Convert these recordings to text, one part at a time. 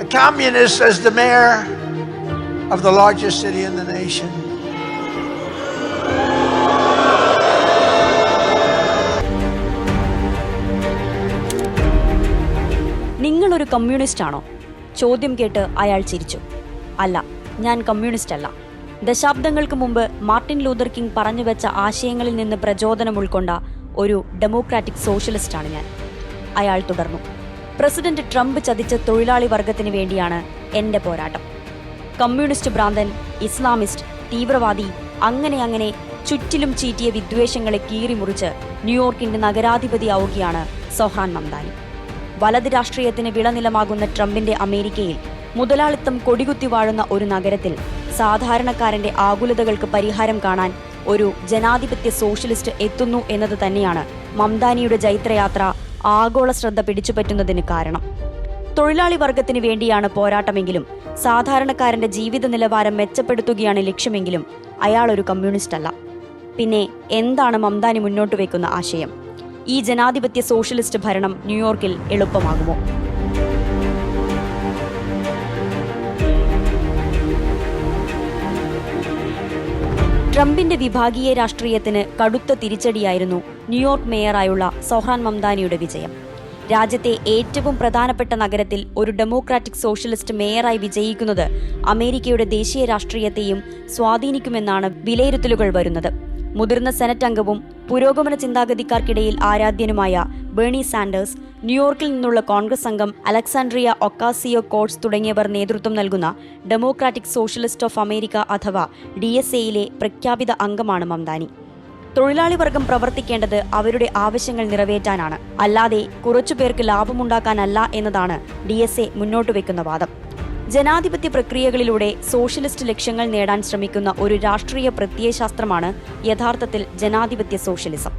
communist as the mayor of the largest city in the nation. നിങ്ങളൊരു communist ആണോ? ചോദ്യം കേട്ട് അയാൾ ചിരിച്ചു. അല്ല, ഞാൻ കമ്മ്യൂണിസ്റ്റ് അല്ല. ദശാബ്ദങ്ങൾക്ക് മുമ്പ് മാർട്ടിൻ ലൂതർ കിങ് പറഞ്ഞു വെച്ച ആശയങ്ങളിൽ നിന്ന് പ്രചോദനം ഉൾക്കൊണ്ട ഒരു ഡെമോക്രാറ്റിക് സോഷ്യലിസ്റ്റാണ് ഞാൻ. അയാൾ തുടർന്നു. പ്രസിഡന്റ് ട്രംപ് ചതിച്ച തൊഴിലാളി വർഗത്തിന് വേണ്ടിയാണ് എന്റെ പോരാട്ടം. കമ്മ്യൂണിസ്റ്റ് ഭ്രാന്തൻ, ഇസ്ലാമിസ്റ്റ്, തീവ്രവാദി, അങ്ങനെ ചുറ്റിലും ചീറ്റിയ വിദ്വേഷങ്ങളെ കീറിമുറിച്ച് ന്യൂയോർക്കിന്റെ നഗരാധിപതിയാവുകയാണ് സൊഹ്റാൻ മംദാനി. വലത് രാഷ്ട്രീയത്തിന് വിളനിലമാകുന്ന ട്രംപിന്റെ അമേരിക്കയിൽ മുതലാളിത്തം കൊടികുത്തി വാഴുന്ന ഒരു നഗരത്തിൽ സാധാരണക്കാരന്റെ ആകുലതകൾക്ക് പരിഹാരം കാണാൻ ഒരു ജനാധിപത്യ സോഷ്യലിസ്റ്റ് എത്തുന്നു എന്നത് തന്നെയാണ് മംദാനിയുടെ ജൈത്രയാത്ര ആഗോള ശ്രദ്ധ പിടിച്ചുപറ്റുന്നതിന് കാരണം. തൊഴിലാളി വർഗത്തിന് വേണ്ടിയാണ് പോരാട്ടമെങ്കിലും സാധാരണക്കാരന്റെ ജീവിത നിലവാരം മെച്ചപ്പെടുത്തുകയാണ് ലക്ഷ്യമെങ്കിലും അയാൾ ഒരു കമ്മ്യൂണിസ്റ്റ് അല്ല. പിന്നെ എന്താണ് മംദാനി മുന്നോട്ട് വയ്ക്കുന്ന ആശയം? ഈ ജനാധിപത്യ സോഷ്യലിസ്റ്റ് ഭരണം ന്യൂയോർക്കിൽ എളുപ്പമാകുമോ? ട്രംപിന്റെ വിഭാഗീയ രാഷ്ട്രീയത്തിന് കടുത്ത തിരിച്ചടിയായിരുന്നു ന്യൂയോർക്ക് മേയറായുള്ള സൊഹ്റാൻ മംദാനിയുടെ വിജയം. രാജ്യത്തെ ഏറ്റവും പ്രധാനപ്പെട്ട നഗരത്തിൽ ഒരു ഡെമോക്രാറ്റിക് സോഷ്യലിസ്റ്റ് മേയറായി വിജയിക്കുന്നത് അമേരിക്കയുടെ ദേശീയ രാഷ്ട്രീയത്തെയും സ്വാധീനിക്കുമെന്നാണ് വിലയിരുത്തലുകൾ വരുന്നത്. മുതിർന്ന സെനറ്റ് അംഗവും പുരോഗമന ചിന്താഗതിക്കാർക്കിടയിൽ ആരാധ്യനുമായ ബേണി സാൻഡേഴ്സ്, ന്യൂയോർക്കിൽ നിന്നുള്ള കോൺഗ്രസ് അംഗം അലക്സാൻഡ്രിയ ഒക്കാസിയോ-കോർട്സ് തുടങ്ങിയവർ നേതൃത്വം നൽകുന്ന ഡെമോക്രാറ്റിക് സോഷ്യലിസ്റ്റ് ഓഫ് അമേരിക്ക അഥവാ DSAയിലെ പ്രഖ്യാപിത അംഗമാണ് മംദാനി. തൊഴിലാളി വർഗം പ്രവർത്തിക്കേണ്ടത് അവരുടെ ആവശ്യങ്ങൾ നിറവേറ്റാനാണ്, അല്ലാതെ കുറച്ചുപേർക്ക് ലാഭമുണ്ടാക്കാനല്ല എന്നതാണ് DSA മുന്നോട്ട് വെക്കുന്ന വാദം. ജനാധിപത്യ പ്രക്രിയകളിലൂടെ സോഷ്യലിസ്റ്റ് ലക്ഷ്യങ്ങൾ നേടാൻ ശ്രമിക്കുന്ന ഒരു രാഷ്ട്രീയ പ്രത്യയശാസ്ത്രമാണ് യഥാർത്ഥത്തിൽ ജനാധിപത്യ സോഷ്യലിസം.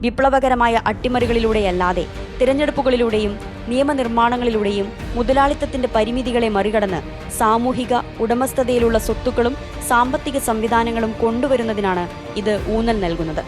വിപ്ലവകരമായ അട്ടിമറികളിലൂടെയല്ലാതെ തിരഞ്ഞെടുപ്പുകളിലൂടെയും നിയമനിർമ്മാണങ്ങളിലൂടെയും മുതലാളിത്തത്തിന്റെ പരിമിതികളെ മറികടന്ന് സാമൂഹിക ഉടമസ്ഥതയിലുള്ള സ്വത്തുക്കളും സാമ്പത്തിക സംവിധാനങ്ങളും കൊണ്ടുവരുന്നതിനാണ് ഇത് ഊന്നൽ നൽകുന്നത്.